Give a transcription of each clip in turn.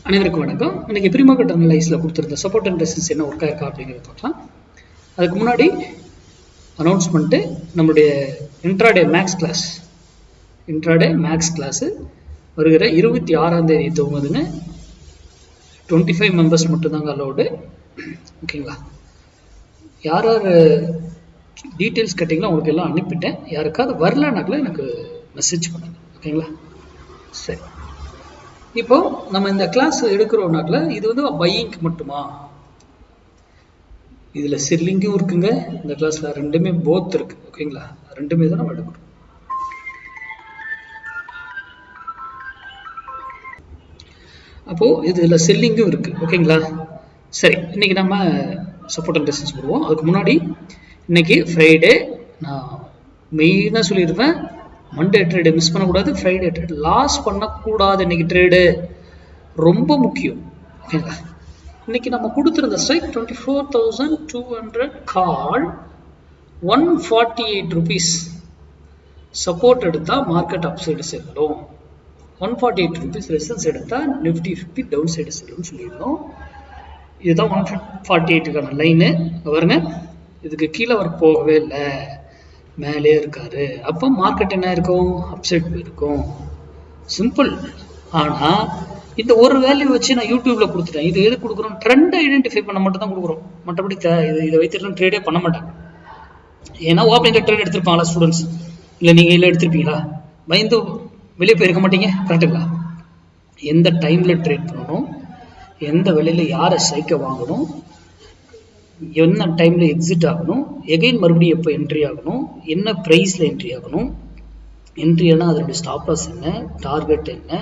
அனைவருக்கும் வணக்கம். இன்னைக்கு ப்ரீ மார்க்கெட் அனலைஸ்ல கொடுத்துருந்த சப்போர்ட் அண்ட் ரெசிஸ்டன்ஸ் என்ன ஒர்க் ஆயிருக்கா அப்படிங்கிறத பார்க்கலாம். அதுக்கு முன்னாடி அனௌன்ஸ்மெண்ட்டு, நம்மளுடைய இன்ட்ராடே மேக்ஸ் கிளாஸ் வருகிற 26ஆம் தேதி துவங்குதுங்க. 25 மெம்பர்ஸ் மட்டும்தாங்க அலோடு. ஓகேங்களா? யார் யார் டீட்டெயில்ஸ் கேட்டிங்களோ அவங்களுக்கு எல்லாம் அனுப்பிட்டேன். யாருக்காவது வரலனாக்கில் எனக்கு மெசேஜ் பண்ணுங்க. ஓகேங்களா? சரி, இப்போ நம்ம இந்த கிளாஸ் எடுக்கிறோம்னாக்கல இது வந்து பையிங்க்கு மட்டுமா? இதுல செல்லிங்கும் இருக்குங்க. இந்த கிளாஸ்ல ரெண்டுமே போத் இருக்கு. ஓகேங்களா? ரெண்டுமே தான் நம்ம எடுக்கிறோம். அப்போ இதுல செல்லிங்கும் இருக்கு. ஓகேங்களா? சரி, இன்னைக்கு நம்ம சப்போர்ட் அண்ட் ரெசிஸ்டன்ஸ் போடுவோம். அதுக்கு முன்னாடி இன்னைக்கு ஃப்ரைடே, நான் மெயினாக சொல்லியிருப்பேன், மண்டே ட்ரேடு மிஸ் பண்ணக்கூடாது, ஃப்ரைடே ட்ரேடு லாஸ் பண்ணக்கூடாது. இன்னைக்கு ட்ரேடு ரொம்ப முக்கியம். ஓகேங்களா? இன்னைக்கு நம்ம கொடுத்துருந்த ஸ்ட்ரைக் 24,200 கால் 148 rupees சப்போர்ட் எடுத்தா மார்க்கெட் அப் சைடு செல்லும், 148 rupees ரெசிஸ்டன்ஸ் எடுத்தா நிஃப்டி 50 டவுன் சைடு செல்லும்னு சொல்லியிருந்தோம். இதுதான் 148க்கான லைனு. பாருங்க, இதுக்கு கீழே அவர் போகவே இல்லை, மேலே இருக்காரு. அப்போ மார்க்கெட் என்ன இருக்கும்? அப்சைட் போயிருக்கும். சிம்பிள். ஆனால் இந்த ஒரு வேல்யூ வச்சு நான் யூடியூப்ல கொடுத்துட்டேன். இது எது கொடுக்குறோம்? ட்ரெண்ட் ஐடென்டிஃபை பண்ண மட்டும் தான் கொடுக்குறோம். மற்றபடி இதை வைத்திருக்க ட்ரேடே பண்ண மாட்டாங்க. ஏன்னா ஓப்பனிங் ட்ரேட் எடுத்திருப்பாங்களா ஸ்டூடெண்ட்ஸ்? இல்லை நீங்கள் இல்லை எடுத்திருப்பீங்களா? பயந்து வெளியே போயிருக்க மாட்டீங்க. கரெக்டுங்களா? எந்த டைம்ல ட்ரேட் பண்ணணும், எந்த விலையில யாரை ஸ்ட்ரைக்கை வாங்கணும், என்ன டைம்ல எக்ஸிட் ஆகணும், எகைன் மறுபடியும் எப்போ என்ட்ரி ஆகணும், என்ன ப்ரைஸ்ல என்ட்ரி ஆகணும், என்ட்ரி ஆனால் அதனுடைய ஸ்டாப் லாஸ் என்ன, டார்கெட் என்ன,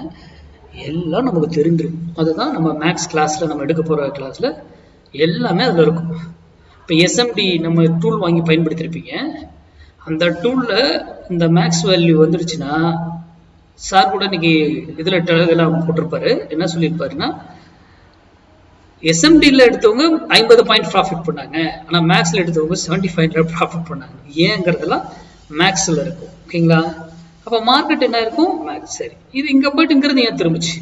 எல்லாம் நமக்கு தெரிஞ்சிடும். அதுதான் நம்ம மேக்ஸ் கிளாஸ்ல நம்ம எடுக்க போற கிளாஸ்ல எல்லாமே அதுல இருக்கும். இப்போ எஸ்எம்டி நம்ம டூல் வாங்கி பயன்படுத்திருப்பீங்க. அந்த டூல்ல இந்த மேக்ஸ் வேல்யூ வந்துருச்சுன்னா, சார் கூட இன்னைக்கு இதுல எல்லாம் போட்டிருப்பாரு. என்ன சொல்லியிருப்பாருன்னா, எஸ்எம்டியில் எடுத்தவங்க 50 பாயிண்ட் ப்ராஃபிட் பண்ணாங்க, ஆனால் மேக்ஸில் எடுத்தவங்க 75 ப்ராஃபிட் பண்ணாங்க. ஏங்கிறதெல்லாம் மேக்ஸில் இருக்கும். ஓகேங்களா? அப்போ மார்க்கெட் என்ன இருக்கும்? மேக்ஸ். சரி, இது இங்கே போயிட்டு இங்கிறது ஏன் திரும்பிச்சு?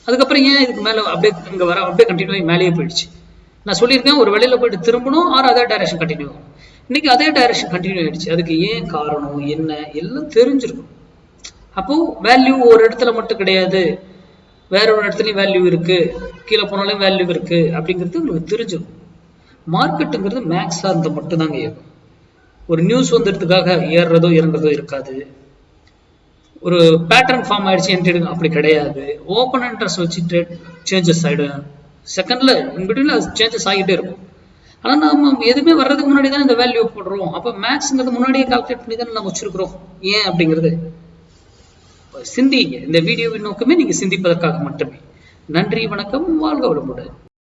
அதுக்கப்புறம் ஏன் இதுக்கு மேலே அப்படியே இங்கே வர அப்படியே கண்டினியூ ஆகி மேலேயே போயிடுச்சு? நான் சொல்லியிருக்கேன், ஒரு வெளியில் போயிட்டு திரும்பணும், ஆறு அதே டைரக்ஷன் கண்டினியூ ஆகும். இன்னைக்கு அதே டைரக்ஷன் கண்டினியூ ஆயிடுச்சு. அதுக்கு ஏன் காரணம் என்ன எல்லாம் தெரிஞ்சிருக்கும். அப்போ வேல்யூ ஒரு இடத்துல மட்டும் கிடையாது, வேற ஒரு இடத்துலையும் வேல்யூ இருக்கு, கீழே போனாலும் வேல்யூ இருக்கு அப்படிங்கிறது உங்களுக்கு தெரிஞ்சிடும். மார்க்கெட்டுங்கிறது மேக்ஸ் சார்ந்த மட்டும்தாங்க ஏறும். ஒரு நியூஸ் வந்துறதுக்காக ஏறுறதோ இறங்குறதோ இருக்காது. ஒரு பேட்டர்ன் ஃபார்ம் ஆயிடுச்சு என்ட்ரி எடுங்க அப்படி கிடையாது. ஓப்பன் இன்ட்ரெஸ்ட் வச்சு ட்ரேட் சேஞ்சஸ் ஆகிடும். செகண்ட்ல இன்பிட்வீன்ல சேஞ்சஸ் ஆகிட்டே இருக்கும். ஆனால் நம்ம எதுவுமே வர்றதுக்கு முன்னாடி தான் இந்த வேல்யூ போடுறோம். அப்போ மேக்ஸ்ங்கிறது முன்னாடியே கால்குலேட் பண்ணி தானே நம்ம வச்சிருக்கிறோம். ஏன் அப்படிங்கிறது சிந்திங்க. இந்த வீடியோவின் நோக்கமே நீங்க சிந்திப்பதற்காக மட்டுமே. நன்றி, வணக்கம், வாழ்க வளமுடன்.